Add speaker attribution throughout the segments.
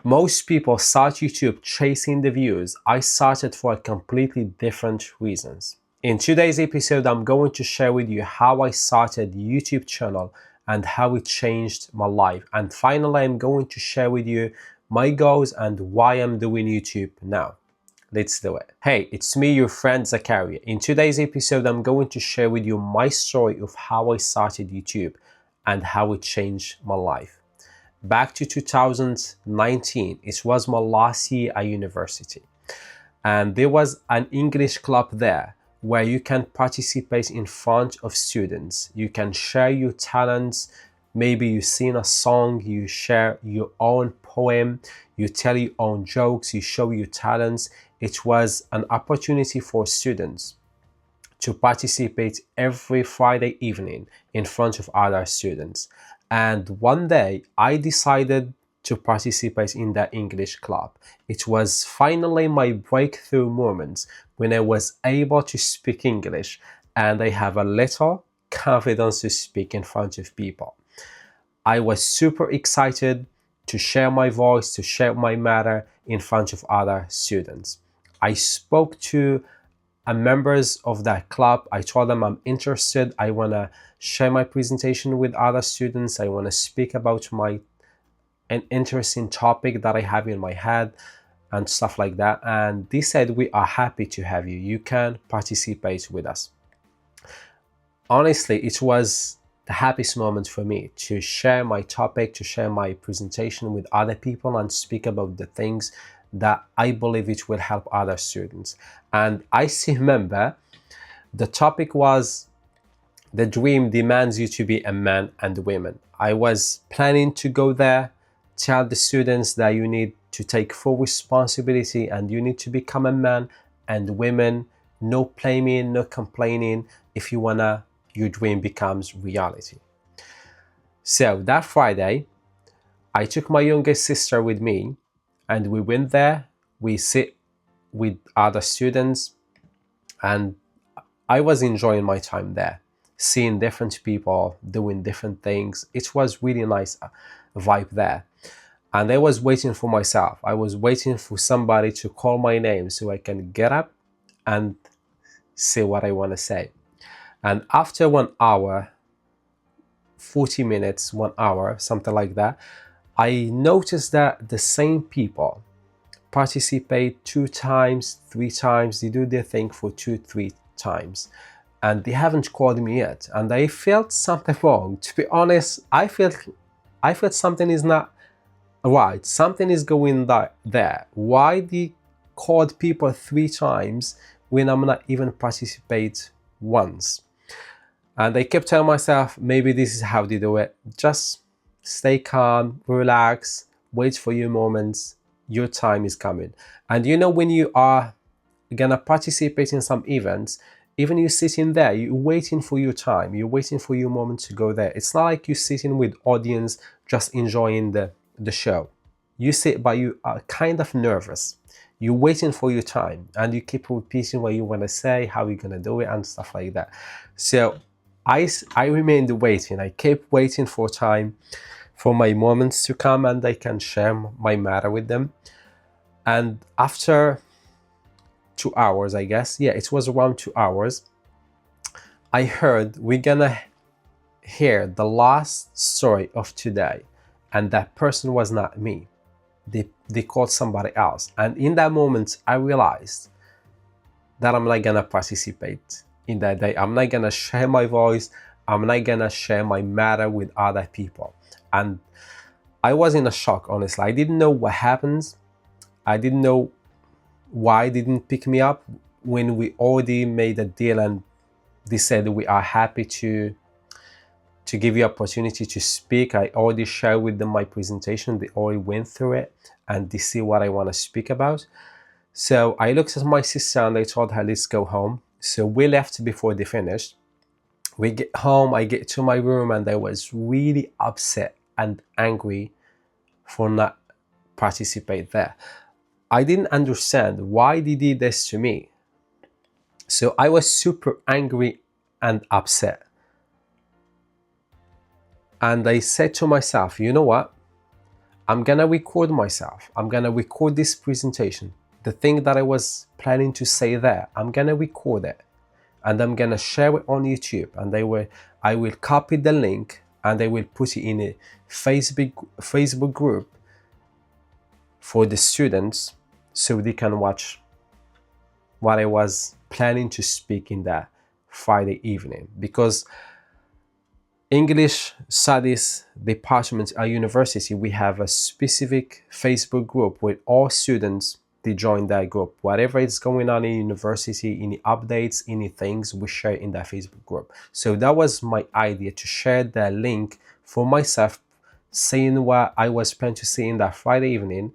Speaker 1: Most people start YouTube chasing the views. I started for completely different reasons. In today's episode, I'm going to share with you how I started YouTube channel and how it changed my life. And finally, I'm going to share with you my goals and why I'm doing YouTube now. Let's do it. Hey, it's me, your friend Zakaria. In today's episode, I'm going to share with you my story of how I started YouTube and how it changed my life. Back to 2019, it was my last year at university. And there was an English club there where you can participate in front of students. You can share your talents. Maybe you sing a song, you share your own poem, you tell your own jokes, you show your talents. It was an opportunity for students to participate every Friday evening in front of other students. And one day I decided to participate in that English club. It was finally my breakthrough moment when I was able to speak English and I have a little confidence to speak in front of people. I was super excited to share my voice, to share my matter in front of other students. I spoke to members of that club. I told them I'm interested. I want to share my presentation with other students. I want to speak about an interesting topic that I have in my head and stuff like that. And they said, we are happy to have you. You can participate with us. Honestly, it was the happiest moment for me to share my topic, to share my presentation with other people and speak about the things that I believe it will help other students. And I still remember the topic was the dream demands you to be a man and woman. I was planning to go there, tell the students that you need to take full responsibility and you need to become a man and women, no blaming, no complaining if you wanna your dream becomes reality. So that Friday, I took my youngest sister with me and we went there. We sit with other students and I was enjoying my time there, seeing different people doing different things. It was really nice vibe there. And I was waiting for myself. I was waiting for somebody to call my name so I can get up and say what I want to say. And after 1 hour, 40 minutes, 1 hour, something like that, I noticed that the same people participate 2 times, 3 times, they do their thing for 2, 3 times. And they haven't called me yet. And I felt something wrong. To be honest, I felt something is not right. Something is going there. Why they called people 3 times when I'm not even participate once? And I kept telling myself, maybe this is how they do it. Just stay calm, relax, wait for your moments. Your time is coming. And you know, when you are gonna participate in some events, even you sitting there, you're waiting for your time. You're waiting for your moment to go there. It's not like you're sitting with audience just enjoying the show. You sit, but you are kind of nervous. You're waiting for your time and you keep repeating what you want to say, how you're gonna do it and stuff like that. So I remained waiting. I kept waiting for time, for my moments to come and I can share my matter with them. And after 2 hours, I guess, yeah, it was around 2 hours, I heard we're gonna hear the last story of today. And that person was not me. They called somebody else. And in that moment, I realized that I'm not gonna participate in that day. I'm not gonna share my voice. I'm not gonna share my matter with other people. And I was in a shock, honestly. I didn't know what happens. I didn't know why they didn't pick me up when we already made a deal and they said we are happy to give you opportunity to speak. I already shared with them my presentation. They already went through it and they see what I want to speak about. So I looked at my sister and I told her, let's go home. So we left before they finished. We get home, I get to my room and I was really upset and angry for not participate there. I didn't understand why they did this to me. So I was super angry and upset. And I said to myself, you know what? I'm gonna record myself. I'm gonna record this presentation. The thing that I was planning to say there, I'm gonna record it and I'm gonna share it on YouTube, and I will copy the link and I will put it in a Facebook group for the students so they can watch what I was planning to speak in that Friday evening. Because English Studies Department at university, we have a specific Facebook group with all students. They join that group. Whatever is going on in university, any updates, any things, we share in that Facebook group. So that was my idea, to share the link for myself, saying what I was planning to say in that Friday evening,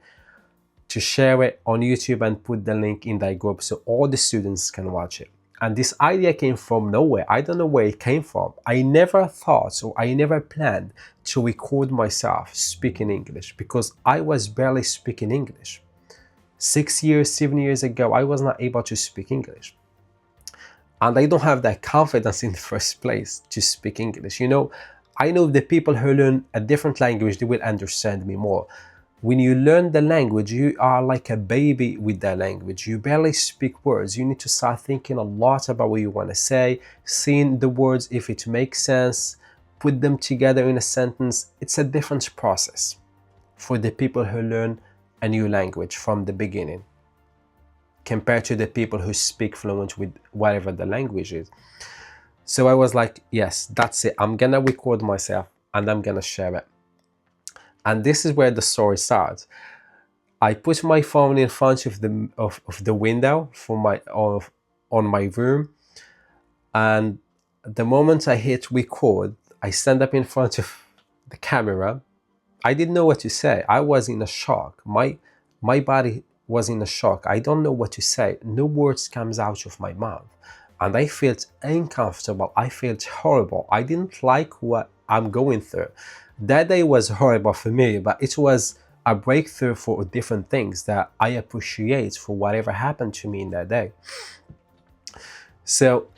Speaker 1: to share it on YouTube and put the link in that group so all the students can watch it. And this idea came from nowhere. I don't know where it came from. I never thought, or I never planned to record myself speaking English, because I was barely speaking English. 6 years, 7 years ago, I was not able to speak English. And I don't have that confidence in the first place to speak English. You know, I know the people who learn a different language, they will understand me more. When you learn the language, you are like a baby with that language. You barely speak words. You need to start thinking a lot about what you want to say, seeing the words if it makes sense, put them together in a sentence. It's a different process for the people who learn a new language from the beginning compared to the people who speak fluent with whatever the language is. So I was like, yes, that's it. I'm gonna record myself and I'm gonna share it. And this is where the story starts. I put my phone in front of the window on my room, and the moment I hit record, I stand up in front of the camera. I didn't know what to say. I was in a shock. My body was in a shock. I don't know what to say. No words comes out of my mouth, and I felt uncomfortable. I felt horrible. I didn't like what I'm going through. That day was horrible for me, but it was a breakthrough for different things that I appreciate for whatever happened to me in that day. So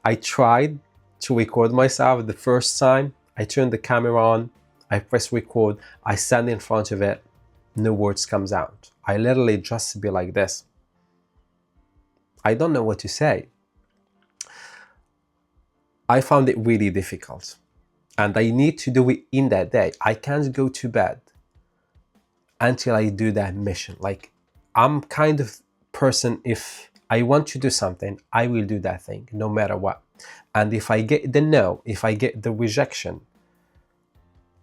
Speaker 1: I tried to record myself the first time. I turned the camera on, I press record, I stand in front of it, no words comes out. I literally just be like this. I don't know what to say. I found it really difficult. And I need to do it in that day. I can't go to bed until I do that mission. Like, I'm kind of person, if I want to do something, I will do that thing no matter what. And if I get the no, if I get the rejection,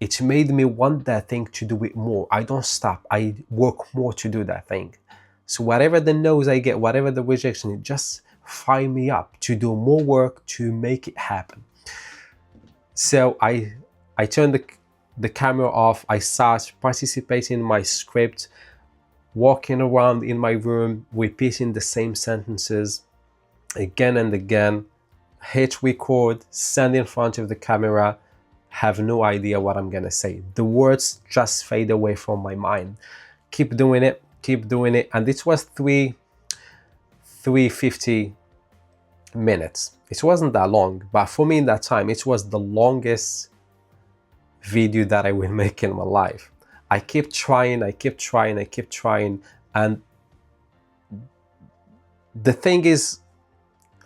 Speaker 1: it made me want that thing to do it more. I don't stop. I work more to do that thing. So whatever the no's I get, whatever the rejection, it just fire me up to do more work to make it happen. So I turned the camera off. I start participating in my script, walking around in my room, repeating the same sentences again and again, hit record, stand in front of the camera, have no idea what I'm gonna say. The words just fade away from my mind. Keep doing it, and it was 350 minutes. It wasn't that long, but for me in that time, it was the longest video that I will make in my life. I kept trying, and the thing is,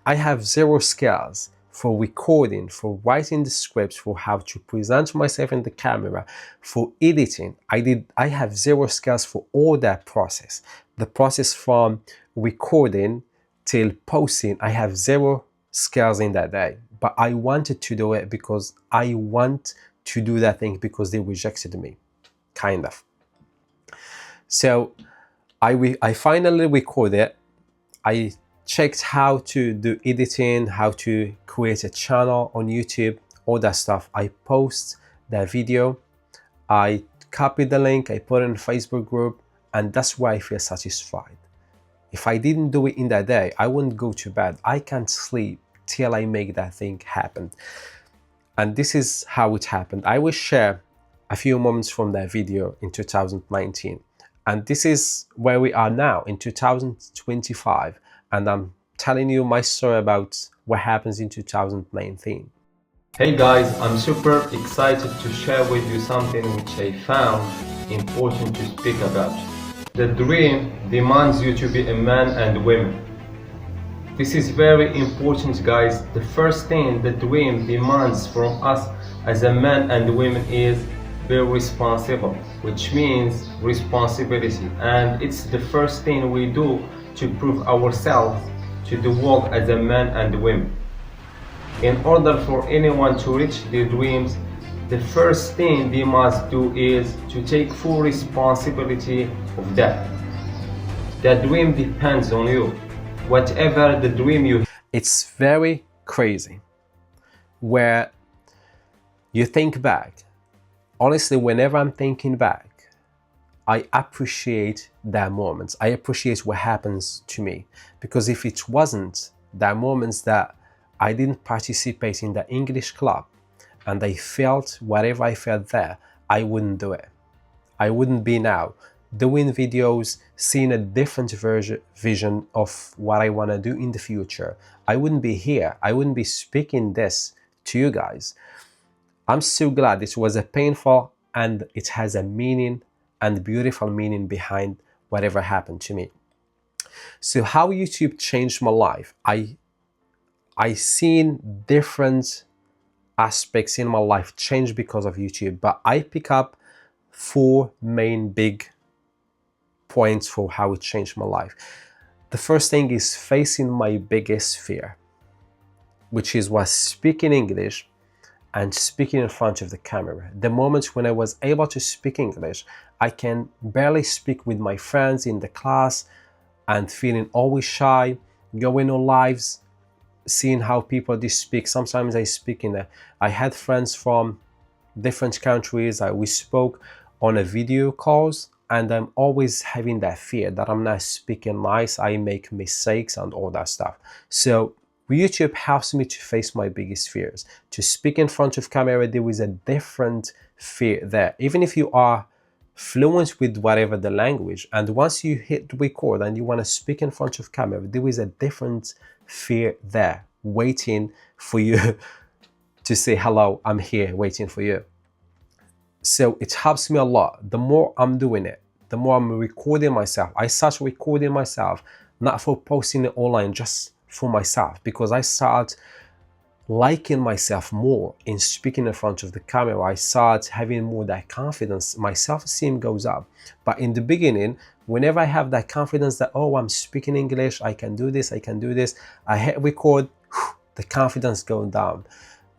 Speaker 1: I have zero skills for recording, for writing the scripts, for how to present myself in the camera, for editing. I have zero skills for all that process. The process from recording till posting, I have zero skills in that day. But I wanted to do it because I want to do that thing because they rejected me, kind of. So I finally recorded. I checked how to do editing, how to create a channel on YouTube, all that stuff. I post that video, I copied the link, I put it in a Facebook group, and that's why I feel satisfied. If I didn't do it in that day, I wouldn't go to bed. I can't sleep till I make that thing happen. And this is how it happened. I will share a few moments from that video in 2019. And this is where we are now in 2025. And I'm telling you my story about what happens in 2019.
Speaker 2: Hey guys, I'm super excited to share with you something which I found important to speak about. The dream demands you to be a man and woman. This is very important, guys. The first thing the dream demands from us as a man and women is be responsible, which means responsibility. And it's the first thing we do to prove ourselves to the world as a man and women. In order for anyone to reach their dreams, the first thing they must do is to take full responsibility of that. The dream depends on you. Whatever the dream you...
Speaker 1: It's very crazy where you think back. Honestly, whenever I'm thinking back, I appreciate that moments. I appreciate what happens to me, because if it wasn't that moments that I didn't participate in the English club and I felt whatever I felt there, I wouldn't do it. I wouldn't be now doing videos, seeing a different vision of what I want to do in the future. I wouldn't be here. I wouldn't be speaking this to you guys. I'm so glad it was a painful and it has a meaning and beautiful meaning behind whatever happened to me. So how YouTube changed my life, I seen different aspects in my life change because of YouTube, but I pick up 4 main big points for how it changed my life. The first thing is facing my biggest fear, which was speaking English and speaking in front of the camera. The moments when I was able to speak English, I can barely speak with my friends in the class and feeling always shy, going on lives, seeing how people speak. Sometimes I had friends from different countries. We spoke on a video calls, and I'm always having that fear that I'm not speaking nice, I make mistakes and all that stuff. So YouTube helps me to face my biggest fears. To speak in front of camera, there is a different fear there. Even if you are fluent with whatever the language, and once you hit record and you want to speak in front of camera, there is a different fear there waiting for you to say hello, I'm here waiting for you. So it helps me a lot. The more I'm doing it, the more I'm recording myself. I start recording myself, not for posting it online, just for myself, because I start liking myself more in speaking in front of the camera. I start having more that confidence. My self-esteem goes up. But in the beginning, whenever I have that confidence that, oh, I'm speaking English, I can do this, I hit record, the confidence goes down.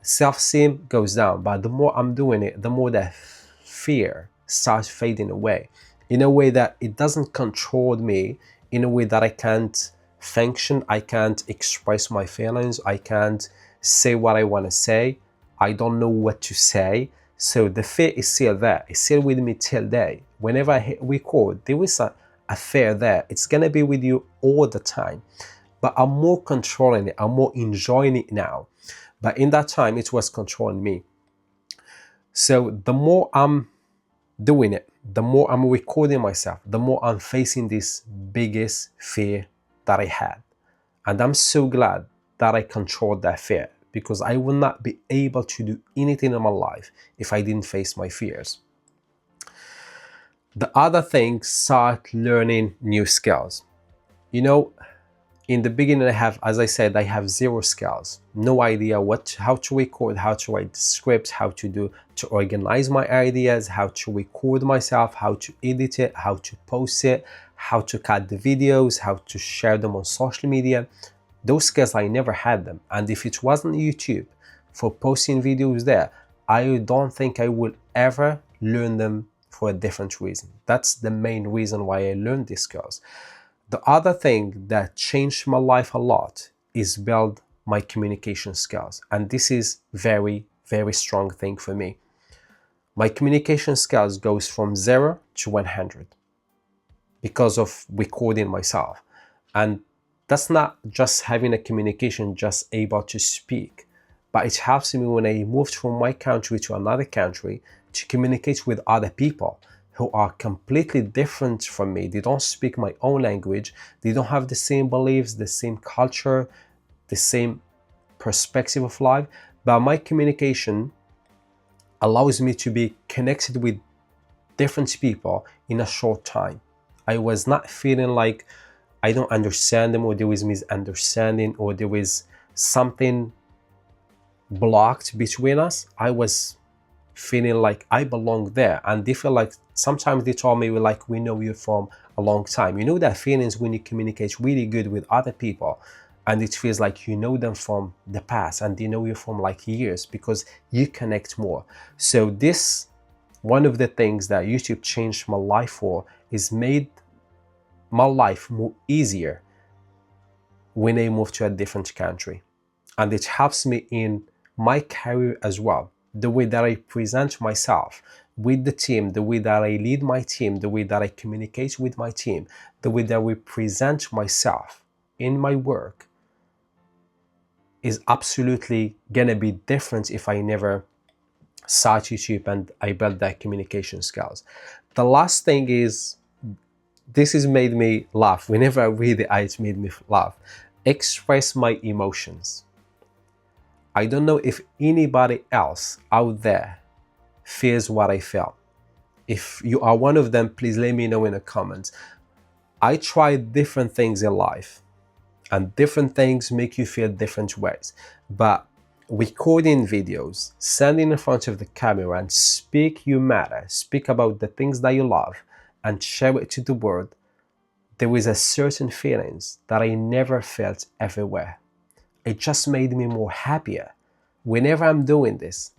Speaker 1: Self-esteem goes down. But the more I'm doing it, the more that fear starts fading away, in a way that it doesn't control me, in a way that I can't function, I can't express my feelings, I can't say what I want to say, I don't know what to say. So the fear is still there. It's still with me till day. Whenever I hit record, there is a fear there. It's gonna be with you all the time. But I'm more controlling it. I'm more enjoying it now. But in that time, it was controlling me. So the more I'm doing it, the more I'm recording myself, the more I'm facing this biggest fear that I had. And I'm so glad that I controlled that fear, because I would not be able to do anything in my life if I didn't face my fears. The other thing, start learning new skills. You know, in the beginning, as I said, I have 0 skills, no idea how to record, how to write scripts, how to organize my ideas, how to record myself, how to edit it, how to post it, how to cut the videos, how to share them on social media. Those skills, I never had them. And if it wasn't YouTube for posting videos there, I don't think I would ever learn them for a different reason. That's the main reason why I learned these skills. The other thing that changed my life a lot is build my communication skills. And this is very, very strong thing for me. My communication skills goes from 0 to 100 because of recording myself. And that's not just having a communication, just able to speak, but it helps me when I moved from my country to another country to communicate with other people who are completely different from me. They don't speak my own language. They don't have the same beliefs, the same culture, the same perspective of life. But my communication allows me to be connected with different people in a short time. I was not feeling like I don't understand them, or there was misunderstanding, or there was something blocked between us. I was feeling like I belong there. And they feel like, sometimes they told me, like, we know you from a long time. You know that feelings when you communicate really good with other people, and it feels like you know them from the past and they know you from like years, because you connect more. So this, one of the things that YouTube changed my life for, is made my life more easier when I moved to a different country. And it helps me in my career as well. The way that I present myself with the team, the way that I lead my team, the way that I communicate with my team, the way that we present myself in my work is absolutely gonna be different if I never start YouTube and I built that communication skills. The last thing is, this has made me laugh. Whenever I read it, it made me laugh. Express my emotions. I don't know if anybody else out there feels what I felt. If you are one of them, please let me know in the comments. I tried different things in life, and different things make you feel different ways. But recording videos, standing in front of the camera and speak you matter, speak about the things that you love and share it to the world, there is a certain feelings that I never felt everywhere. It just made me more happier whenever I'm doing this.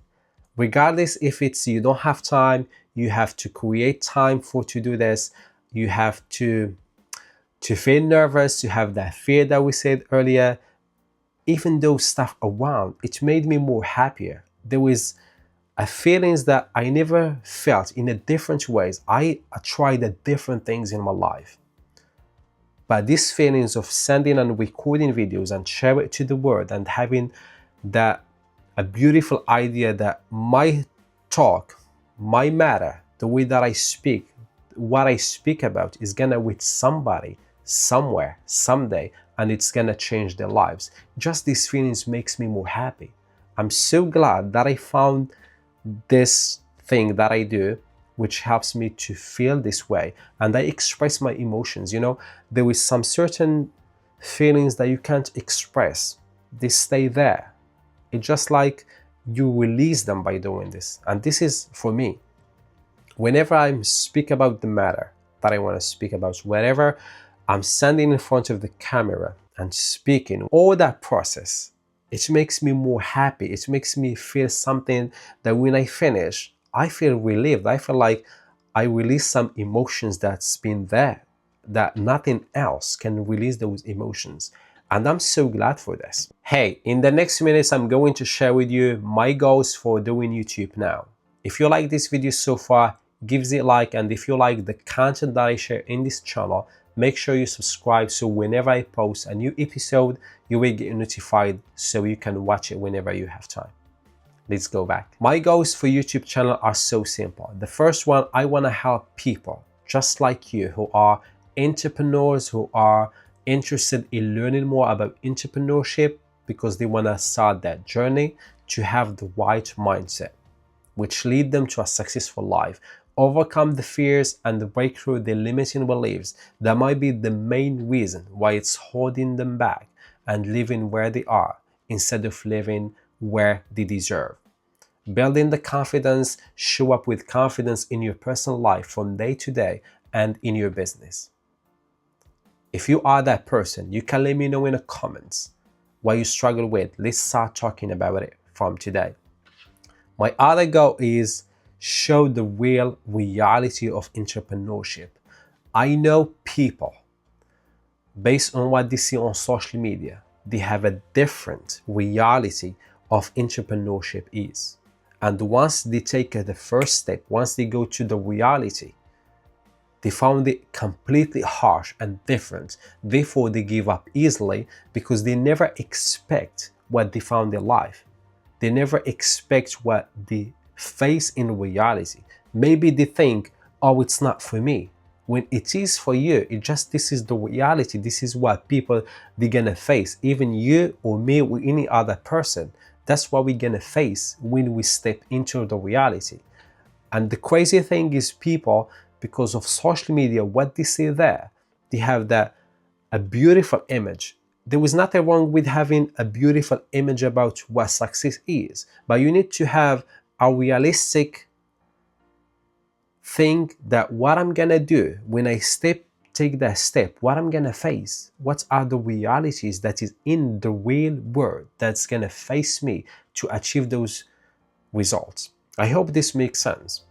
Speaker 1: Regardless if it's you don't have time, you have to create time to do this, you have to feel nervous, to have that fear that we said earlier, even those stuff around, it made me more happier. There was a feelings that I never felt in a different ways. I tried the different things in my life. But these feelings of sending and recording videos and share it to the world, and having that a beautiful idea that my talk, my matter, the way that I speak, what I speak about is gonna with somebody, somewhere, someday, and it's gonna change their lives. Just these feelings makes me more happy. I'm so glad that I found this thing that I do, which helps me to feel this way, and I express my emotions. There is some certain feelings that you can't express. They stay there. It's just like you release them by doing this. And this is for me. Whenever I speak about the matter that I want to speak about, wherever I'm standing in front of the camera and speaking, all that process, it makes me more happy. It makes me feel something that when I finish, I feel relieved. I feel like I release some emotions that's been there, that nothing else can release those emotions. And I'm so glad for this. Hey, in the next minutes, I'm going to share with you my goals for doing YouTube now. If you like this video so far, give it a like. And if you like the content that I share in this channel, make sure you subscribe, so whenever I post a new episode, you will get notified so you can watch it whenever you have time. Let's go back. My goals for YouTube channel are so simple. The first one, I want to help people just like you who are entrepreneurs, who are interested in learning more about entrepreneurship because they want to start that journey, to have the right mindset, which lead them to a successful life, overcome the fears and break through the limiting beliefs that might be the main reason why it's holding them back, and living where they are instead of living where they deserve. Building the confidence, show up with confidence in your personal life from day to day and in your business. If you are that person, you can let me know in the comments what you struggle with. Let's start talking about it from today. My other goal is show the real reality of entrepreneurship. I know people, based on what they see on social media, they have a different reality of entrepreneurship is. And once they take the first step, once they go to the reality, they found it completely harsh and different. Therefore, they give up easily because they never expect what they found in life. They never expect what they face in reality. Maybe they think, oh, it's not for me. When it is for you, this is the reality. This is what people, they're gonna face. Even you or me or any other person. That's what we're gonna face when we step into the reality. And the crazy thing is, people, because of social media, what they see there, they have that a beautiful image. There is nothing wrong with having a beautiful image about what success is, but you need to have a realistic thing that what I'm gonna do when I take that step, what I'm gonna face, what are the realities that is in the real world that's gonna face me to achieve those results. I hope this makes sense.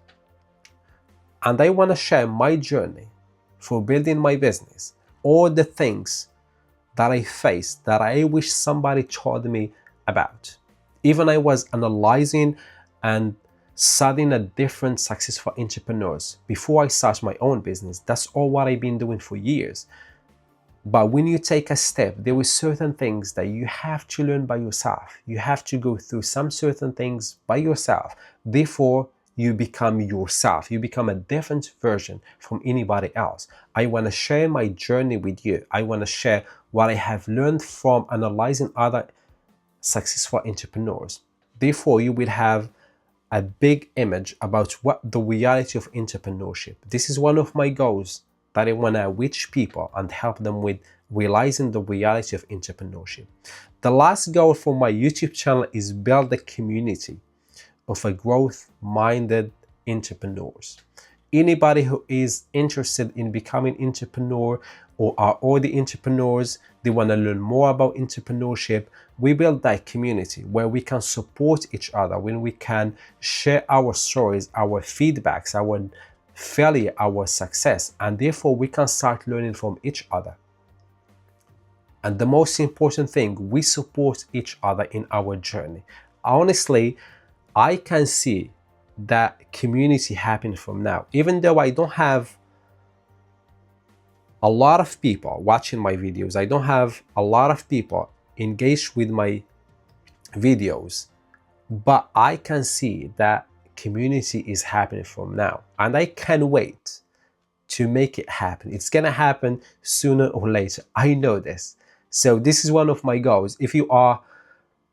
Speaker 1: And I want to share my journey for building my business, all the things that I faced that I wish somebody told me about. Even I was analyzing and studying a different successful entrepreneurs before I start my own business. That's all what I've been doing for years. But when you take a step, there are certain things that you have to learn by yourself. You have to go through some certain things by yourself. Therefore, you become yourself. You become a different version from anybody else. I want to share my journey with you. I want to share what I have learned from analyzing other successful entrepreneurs. Therefore, you will have a big image about what the reality of entrepreneurship. This is one of my goals, that I want to reach people and help them with realizing the reality of entrepreneurship. The last goal for my YouTube channel is build a community of a growth-minded entrepreneurs. Anybody who is interested in becoming entrepreneur or are already entrepreneurs, they want to learn more about entrepreneurship, we build that community where we can support each other, when we can share our stories, our feedbacks, our failure, our success, and therefore we can start learning from each other. And the most important thing, we support each other in our journey. Honestly, I can see that community happen from now. Even though I don't have a lot of people watching my videos, I don't have a lot of people engaged with my videos, but I can see that community is happening from now, and I can't wait to make it happen. It's gonna happen sooner or later. I know this. So this is one of my goals. If you are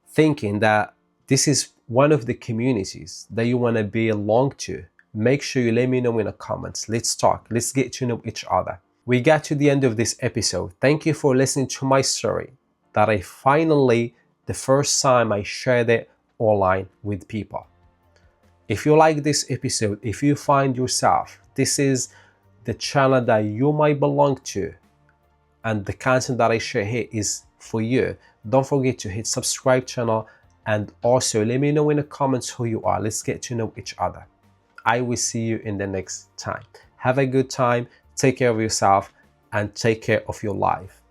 Speaker 1: thinking that this is one of the communities that you want to belong to, make sure you let me know in the comments. Let's talk. Let's get to know each other. We got to the end of this episode. Thank you for listening to my story that I finally, the first time I shared it online with people. If you like this episode, if you find yourself, this is the channel that you might belong to, and the content that I share here is for you, don't forget to hit subscribe channel, and also let me know in the comments who you are. Let's get to know each other. I will see you in the next time. Have a good time, take care of yourself, and take care of your life.